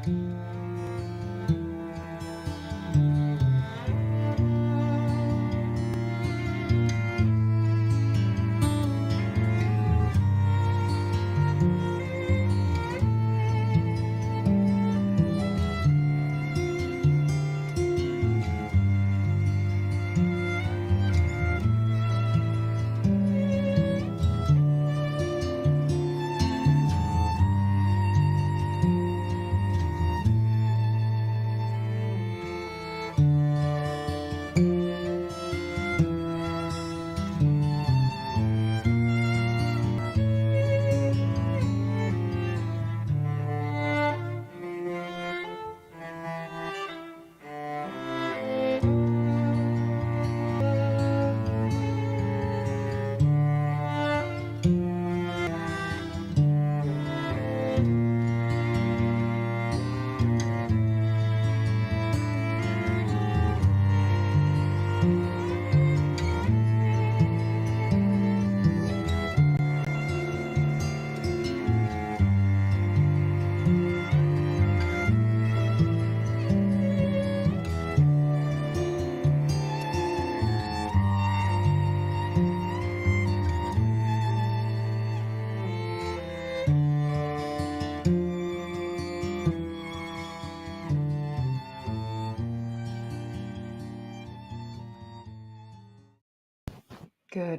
Good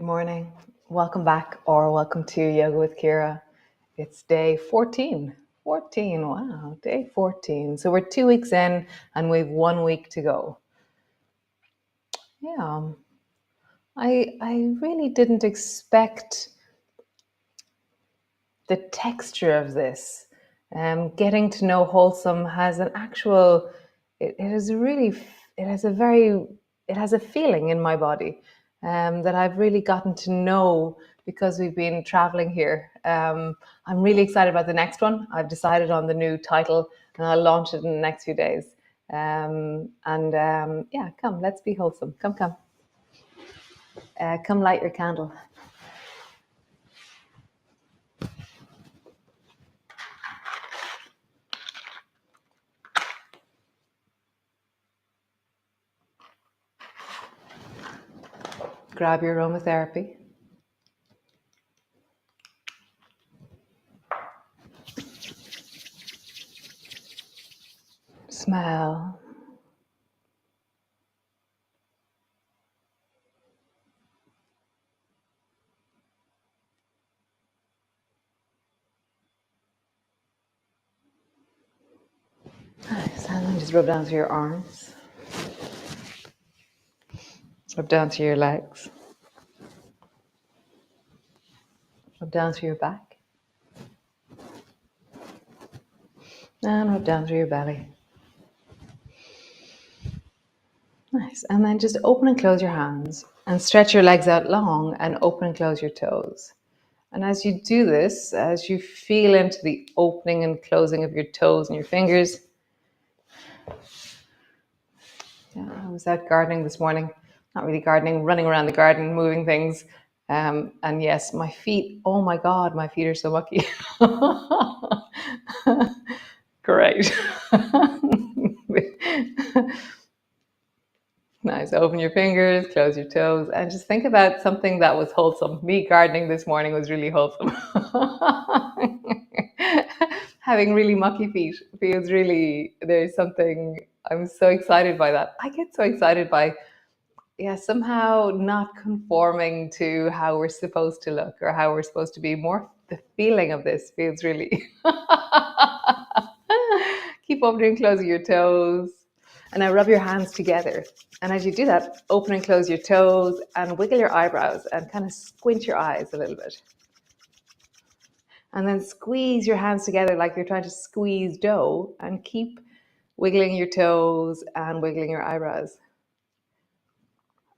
morning. Welcome back, or welcome to Yoga with Ciara. It's day 14. 14, wow, day 14. So we're 2 weeks in and we've 1 week to go. Yeah, I really didn't expect the texture of this. Getting to know Wholesome has an actual, it has a feeling in my body that I've really gotten to know because we've been traveling here. I'm really excited about the next one. I've decided on the new title and I'll launch it in the next few days. Yeah, come, let's be wholesome. Come. Come light your candle. Grab your aromatherapy. Smell. Nice. And then just rub down through your arms. Rub down through your legs. Rub down through your back. And rub down through your belly. Nice. And then just open and close your hands and stretch your legs out long and open and close your toes. And as you do this, as you feel into the opening and closing of your toes and your fingers. Yeah, I was out gardening this morning. Not really gardening, running around the garden, moving things. And yes, my feet, oh my God, my feet are so mucky. Great. Nice. Open your fingers, close your toes, and just think about something that was wholesome. Me gardening this morning was really wholesome. Having really mucky feet feels really, there's something, I'm so excited by that. I get so excited by, somehow not conforming to how we're supposed to look or how we're supposed to be. More the feeling of this feels really. Keep opening and closing your toes. And now rub your hands together. And as you do that, open and close your toes and wiggle your eyebrows and kind of squint your eyes a little bit. And then squeeze your hands together like you're trying to squeeze dough and keep wiggling your toes and wiggling your eyebrows.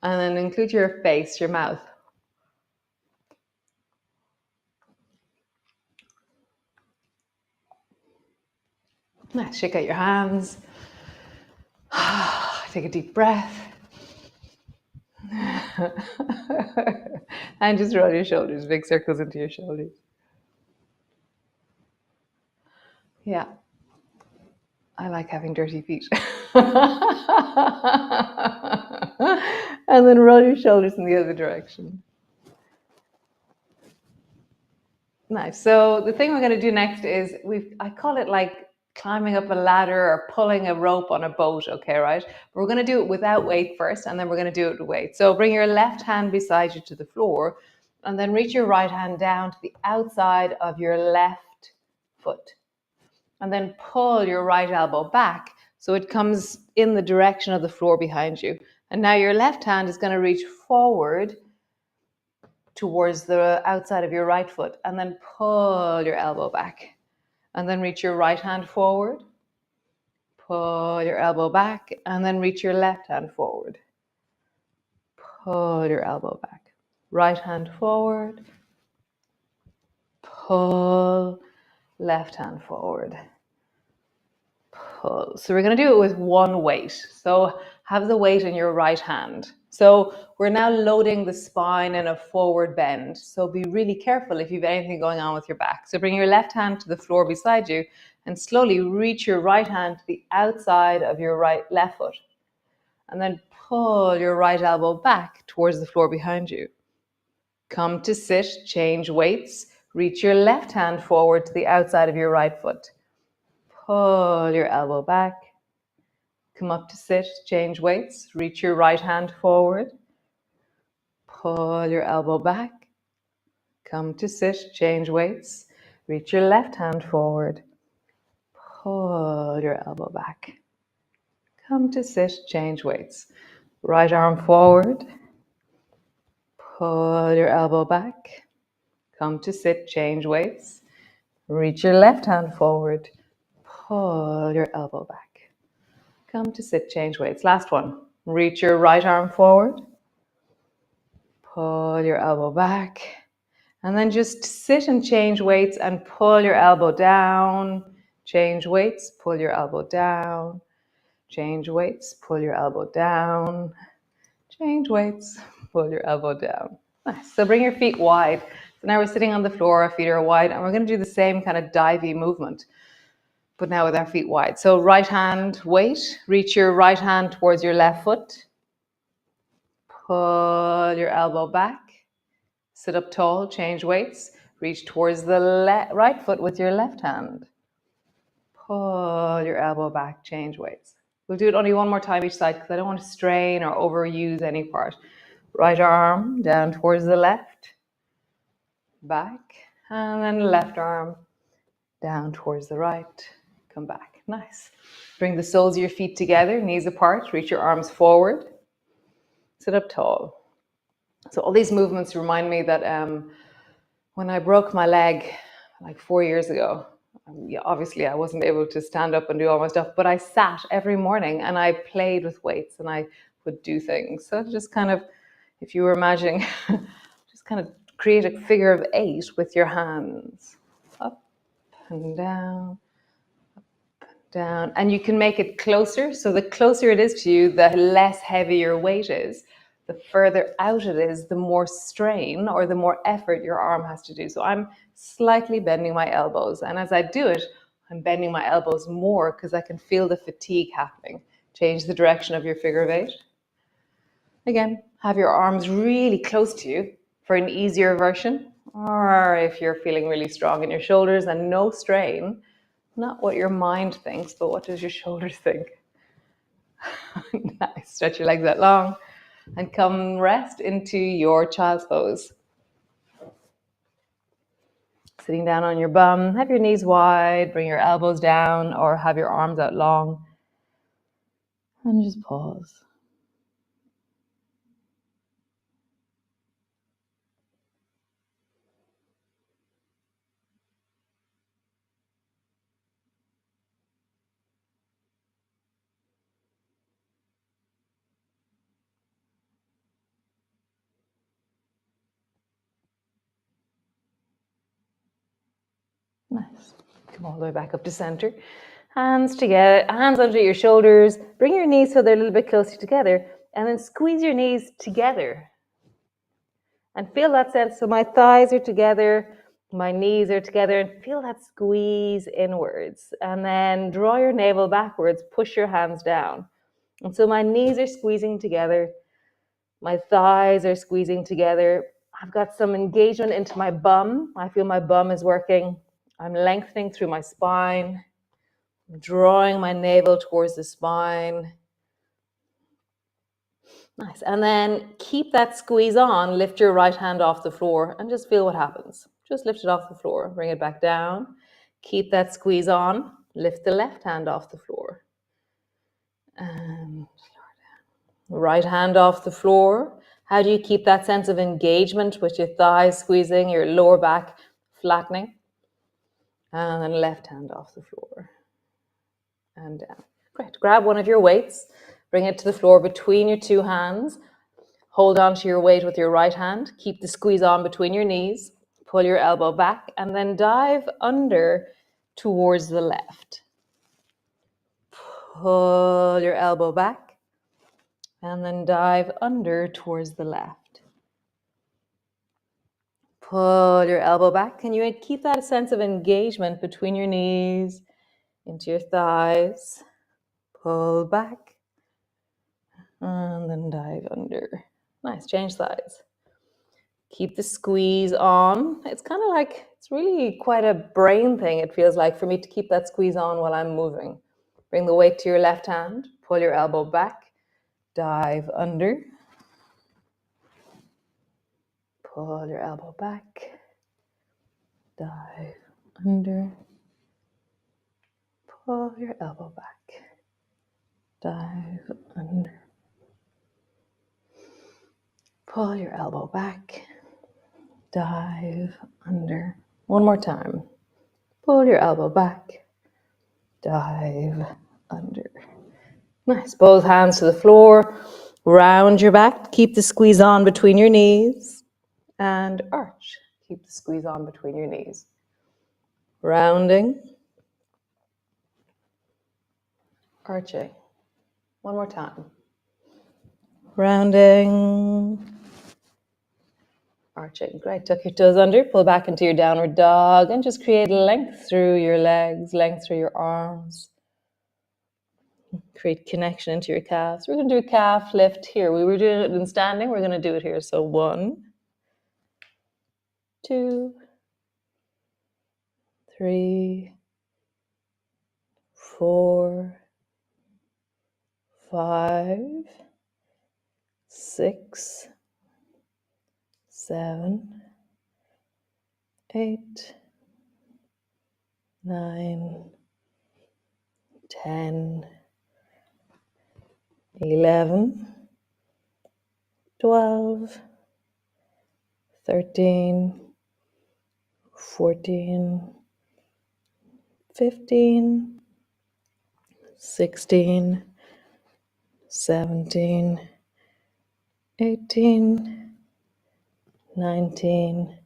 And then include your face, your mouth. Nice. Shake out your hands. Take a deep breath. And just roll your shoulders, big circles into your shoulders. Yeah. I like having dirty feet. And then roll your shoulders in the other direction. Nice. So the thing we're going to do next is I call it like climbing up a ladder or pulling a rope on a boat, okay, right? But we're going to do it without weight first, and then we're going to do it with weight. So bring your left hand beside you to the floor, and then reach your right hand down to the outside of your left foot. And then pull your right elbow back so it comes in the direction of the floor behind you. And now your left hand is going to reach forward towards the outside of your right foot, and then pull your elbow back. And then reach your right hand forward, pull your elbow back, and then reach your left hand forward. Pull your elbow back. Right hand forward, pull, left hand forward. Pull. So we're going to do it with one weight. So have the weight in your right hand. So we're now loading the spine in a forward bend. So be really careful if you have anything going on with your back. So bring your left hand to the floor beside you and slowly reach your right hand to the outside of your left foot. And then pull your right elbow back towards the floor behind you. Come to sit, change weights. Reach your left hand forward to the outside of your right foot. Pull your elbow back. Come up to sit, change weights. Reach your right hand forward. Pull your elbow back. Come to sit, change weights. Reach your left hand forward. Pull your elbow back. Come to sit, change weights. Right arm forward. Pull your elbow back. Come to sit, change weights. Reach your left hand forward. Pull your elbow back. Come to sit, change weights. Last one. Reach your right arm forward. Pull your elbow back. And then just sit and change weights and pull your elbow down. Change weights, pull your elbow down. Change weights, pull your elbow down. Change weights, pull your elbow down. Nice. So bring your feet wide. So now we're sitting on the floor, our feet are wide, and we're going to do the same kind of divey movement, but now with our feet wide. So right hand, weight, reach your right hand towards your left foot. Pull your elbow back. Sit up tall, change weights. Reach towards the right foot with your left hand. Pull your elbow back, change weights. We'll do it only one more time each side because I don't want to strain or overuse any part. Right arm down towards the left, back, and then left arm down towards the right, come back. Nice. Bring the soles of your feet together, knees apart, reach your arms forward, sit up tall. So all these movements remind me that when I broke my leg like 4 years ago, obviously I wasn't able to stand up and do all my stuff, but I sat every morning and I played with weights and I would do things. So just kind of, if you were imagining, just kind of create a figure of 8 with your hands. Up and down, down. And you can make it closer. So the closer it is to you, the less heavy your weight is. The further out it is, the more strain or the more effort your arm has to do. So I'm slightly bending my elbows. And as I do it, I'm bending my elbows more because I can feel the fatigue happening. Change the direction of your figure of 8. Again, have your arms really close to you for an easier version. Or if you're feeling really strong in your shoulders and no strain, not what your mind thinks, but what does your shoulders think? Nice. Stretch your legs out long and come rest into your child's pose. Sitting down on your bum, have your knees wide, bring your elbows down or have your arms out long. And just pause. Nice. Come all the way back up to center. Hands together, hands under your shoulders. Bring your knees so they're a little bit closer together. And then squeeze your knees together. And feel that sense. So my thighs are together My knees are together and feel that squeeze inwards. And then draw your navel backwards, push your hands down. And so my knees are squeezing together. My thighs are squeezing together. I've got some engagement into my bum. I feel my bum is working. I'm lengthening through my spine, drawing my navel towards the spine. Nice. And then keep that squeeze on. Lift your right hand off the floor and just feel what happens. Just lift it off the floor. Bring it back down. Keep that squeeze on. Lift the left hand off the floor. And right hand off the floor. How do you keep that sense of engagement with your thighs squeezing, your lower back flattening? And then left hand off the floor. And down. Great. Grab one of your weights. Bring it to the floor between your two hands. Hold on to your weight with your right hand. Keep the squeeze on between your knees. Pull your elbow back and then dive under towards the left. Pull your elbow back and then dive under towards the left. Pull your elbow back. Can you keep that sense of engagement between your knees into your thighs? Pull back and then dive under. Nice. Change sides. Keep the squeeze on. It's kind of like, it's really quite a brain thing, it feels like, for me to keep that squeeze on while I'm moving. Bring the weight to your left hand. Pull your elbow back. Dive under. Pull your elbow back. Dive under. Pull your elbow back. Dive under. Pull your elbow back. Dive under. One more time. Pull your elbow back. Dive under. Nice. Both hands to the floor. Round your back. Keep the squeeze on between your knees. And arch. Keep the squeeze on between your knees. Rounding. Arching. One more time. Rounding. Arching. Great. Tuck your toes under. Pull back into your downward dog. And just create length through your legs. Length through your arms. Create connection into your calves. We're going to do a calf lift here. We were doing it in standing. We're going to do it here. So 1, 2, 3, 4, 5, 6, 7, 8, 9, 10, 11, 12, 13, 14, 15, 16, 17, 18, 19,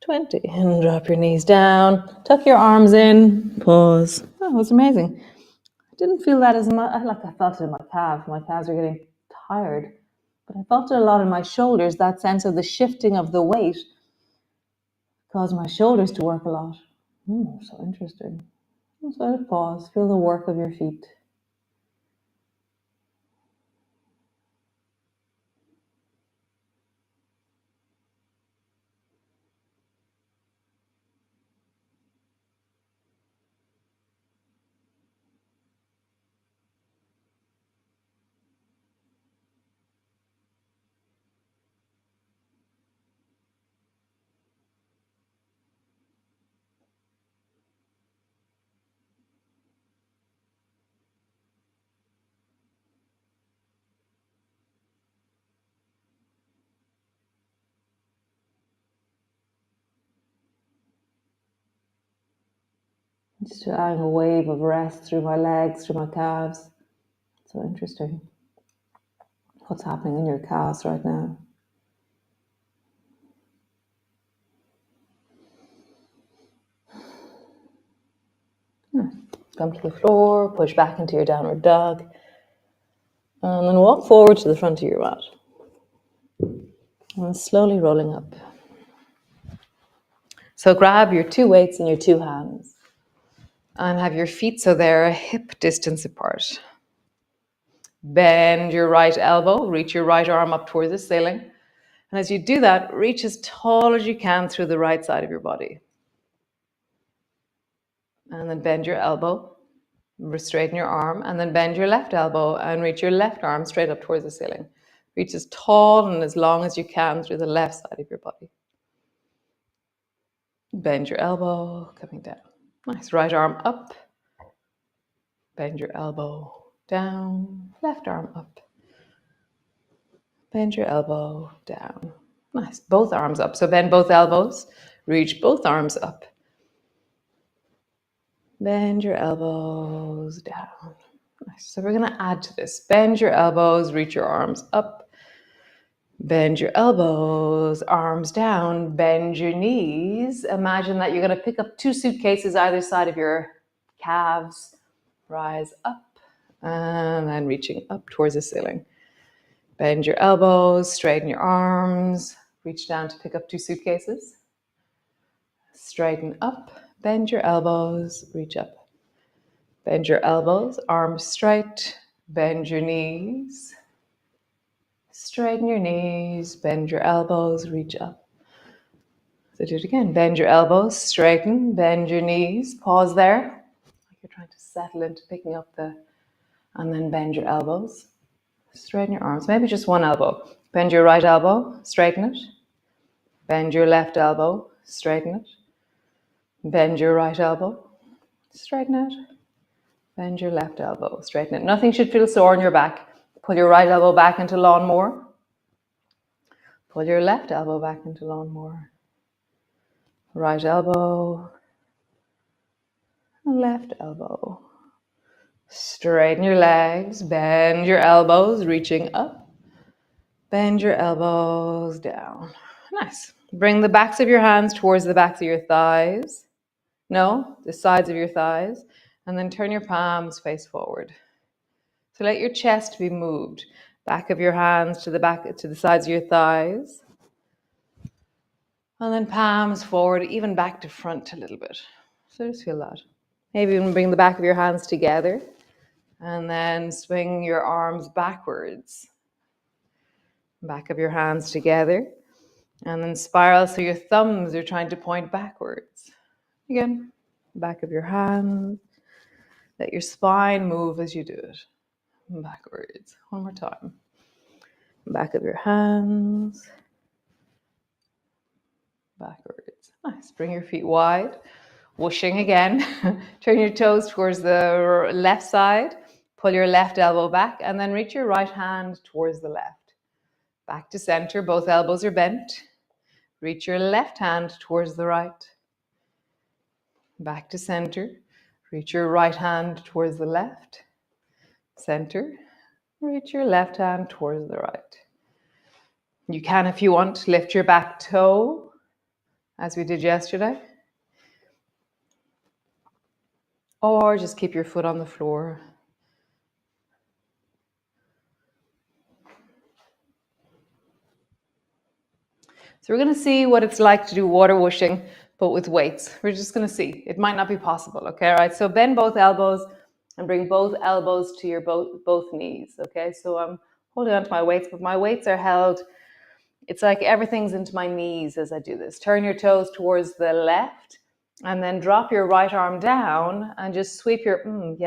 20. And drop your knees down. Tuck your arms in. Pause. Oh, that was amazing. I didn't feel that as much. I felt it in my calf. My calves are getting tired. But I felt it a lot in my shoulders. That sense of the shifting of the weight caused my shoulders to work a lot. So interesting. So let it pause. Feel the work of your feet. Just allowing a wave of rest through my legs, through my calves. So interesting. What's happening in your calves right now? Come to the floor, push back into your downward dog, and then walk forward to the front of your mat. And slowly rolling up. So grab your 2 weights in your 2 hands and have your feet so they're a hip distance apart. Bend your right elbow, reach your right arm up towards the ceiling. And as you do that, reach as tall as you can through the right side of your body. And then bend your elbow, straighten your arm, and then bend your left elbow and reach your left arm straight up towards the ceiling. Reach as tall and as long as you can through the left side of your body. Bend your elbow, coming down. Nice, right arm up. Bend your elbow down, left arm up. Bend your elbow down. Nice, both arms up. So bend both elbows, reach both arms up. Bend your elbows down. Nice. So we're going to add to this. Bend your elbows, reach your arms up. Bend your elbows, arms down. Bend your knees. Imagine that you're going to pick up 2 suitcases either side of your calves. Rise up and then reaching up towards the ceiling. Bend your elbows, straighten your arms. Reach down to pick up 2 suitcases. Straighten up. Bend your elbows, reach up. Bend your elbows, arms straight. Bend your knees. Straighten your knees, bend your elbows, reach up. So do it again. Bend your elbows, straighten, bend your knees. Pause there. Like you're trying to settle into picking up and then bend your elbows. Straighten your arms, maybe just one elbow. Bend your right elbow, straighten it. Bend your left elbow, straighten it. Bend your right elbow, straighten it. Bend your left elbow, straighten it. Nothing should feel sore in your back. Pull your right elbow back into lawnmower. Pull your left elbow back into lawnmower. Right elbow, left elbow. Straighten your legs, bend your elbows, reaching up. Bend your elbows down. Nice. Bring the backs of your hands towards the backs of your thighs. No, the sides of your thighs. And then turn your palms face forward. So let your chest be moved. Back of your hands to the sides of your thighs. And then palms forward, even back to front a little bit. So just feel that. Maybe even bring the back of your hands together. And then swing your arms backwards. Back of your hands together. And then spiral so your thumbs are trying to point backwards. Again, back of your hands. Let your spine move as you do it. Backwards. One more time. Back of your hands. Backwards. Nice. Bring your feet wide. Whooshing again. Turn your toes towards the left side. Pull your left elbow back and then reach your right hand towards the left. Back to center. Both elbows are bent. Reach your left hand towards the right. Back to center. Reach your right hand towards the left. Center. Reach your left hand towards the right. You can, if you want, lift your back toe as we did yesterday. Or just keep your foot on the floor. So we're going to see what it's like to do water whooshing, but with weights. We're just going to see. It might not be possible, okay? All right, so bend both elbows and bring both elbows to your both knees, okay? So I'm holding on to my weights, but my weights are held. It's like everything's into my knees as I do this. Turn your toes towards the left and then drop your right arm down and just sweep your,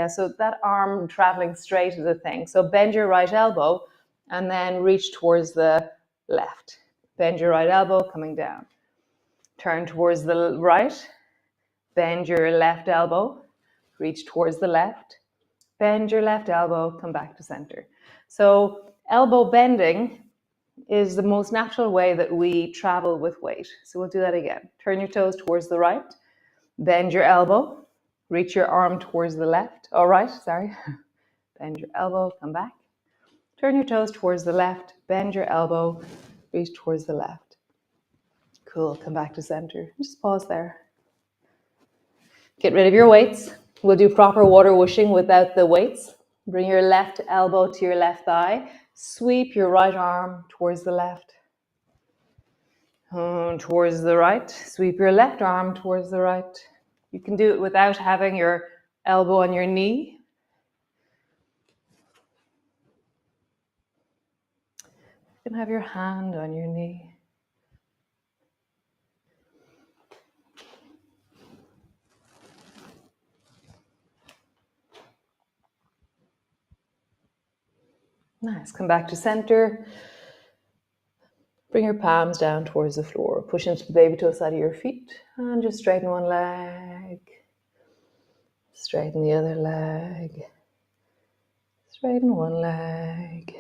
so that arm traveling straight is a thing. So bend your right elbow and then reach towards the left. Bend your right elbow, coming down. Turn towards the right. Bend your left elbow. Reach towards the left. Bend your left elbow, come back to center. So elbow bending is the most natural way that we travel with weight. So we'll do that again. Turn your toes towards the right. Bend your elbow. Reach your arm towards the left. Bend your elbow, come back. Turn your toes towards the left. Bend your elbow. Reach towards the left. Cool, come back to center. Just pause there. Get rid of your weights. We'll do proper water whooshing without the weights. Bring your left elbow to your left thigh. Sweep your right arm towards the left. Towards the right. Sweep your left arm towards the right. You can do it without having your elbow on your knee. You can have your hand on your knee. Nice. Come back to center. Bring your palms down towards the floor. Push into the baby toe side of your feet and just straighten one leg. Straighten the other leg. Straighten one leg.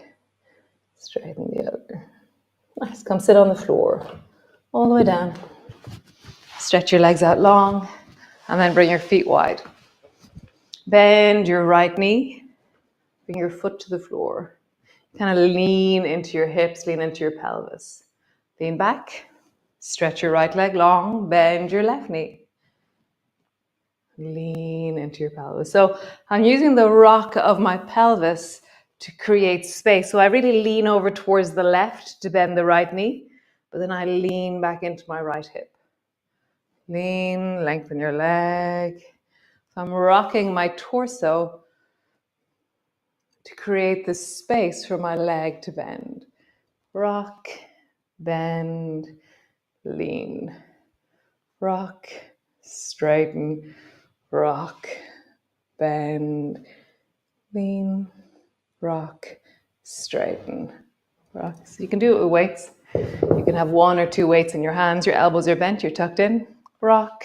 Straighten the other. Nice. Come sit on the floor. All the way down. Stretch your legs out long and then bring your feet wide. Bend your right knee. Bring your foot to the floor. Kind of lean into your hips, lean into your pelvis. Lean back. Stretch your right leg long. Bend your left knee. Lean into your pelvis. So I'm using the rock of my pelvis to create space. So I really lean over towards the left to bend the right knee, but then I lean back into my right hip. Lean, lengthen your leg. So I'm rocking my torso to create the space for my leg to bend. Rock, bend, lean. Rock, straighten, rock, bend, lean, rock, straighten, rock. So you can do it with weights. You can have 1 or 2 weights in your hands. Your elbows are bent, you're tucked in. Rock,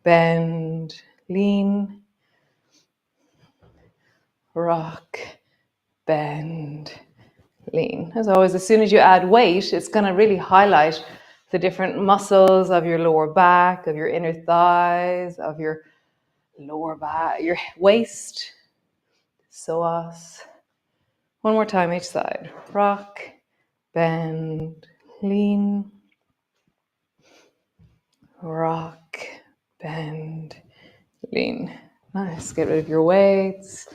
bend, lean, rock, bend, lean. As always, as soon as you add weight, it's going to really highlight the different muscles of your lower back, of your inner thighs, of your lower back, your waist, psoas. One more time each side. Rock, bend, lean. Rock, bend, lean. Nice. Get rid of your weights.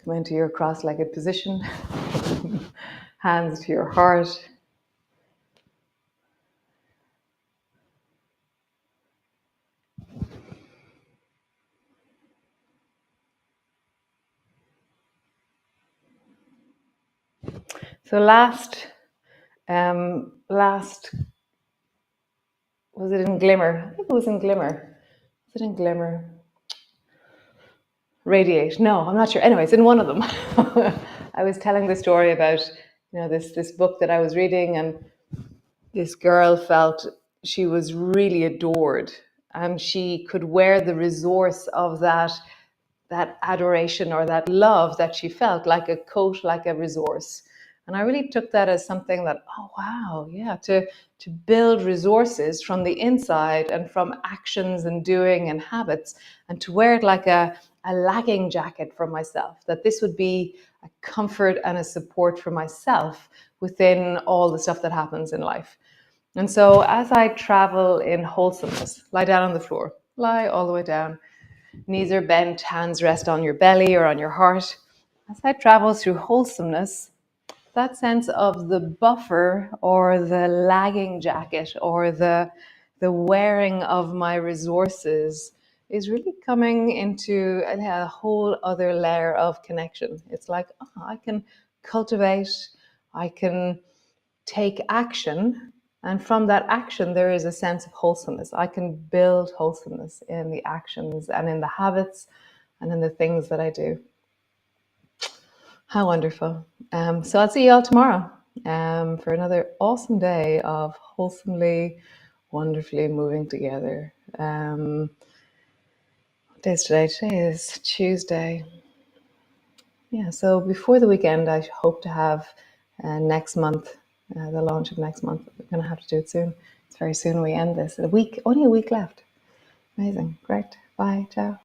Come into your cross-legged position. Hands to your heart. So last, was it in Glimmer? I think it was in Glimmer. Was it in Glimmer? Radiate. No, I'm not sure. Anyways, in one of them, I was telling the story about, this book that I was reading, and this girl felt she was really adored, and she could wear the resource of that adoration or that love that she felt like a coat, like a resource. And I really took that as something that, oh wow, yeah, to build resources from the inside and from actions and doing and habits, and to wear it like a lagging jacket for myself, that this would be a comfort and a support for myself within all the stuff that happens in life. And so as I travel in wholesomeness, lie down on the floor, lie all the way down. Knees are bent, hands rest on your belly or on your heart. As I travel through wholesomeness, that sense of the buffer or the lagging jacket or the wearing of my resources is really coming into a whole other layer of connection. It's like, I can cultivate, I can take action, and from that action there is a sense of wholesomeness. I can build wholesomeness in the actions and in the habits and in the things that I do. How wonderful. So I'll see you all tomorrow for another awesome day of wholesomely, wonderfully moving together. What day is today? Today is Tuesday. Yeah, so before the weekend, I hope to have next month, the launch of next month. We're going to have to do it soon. It's very soon we end this. Only a week left. Amazing. Great. Bye. Ciao.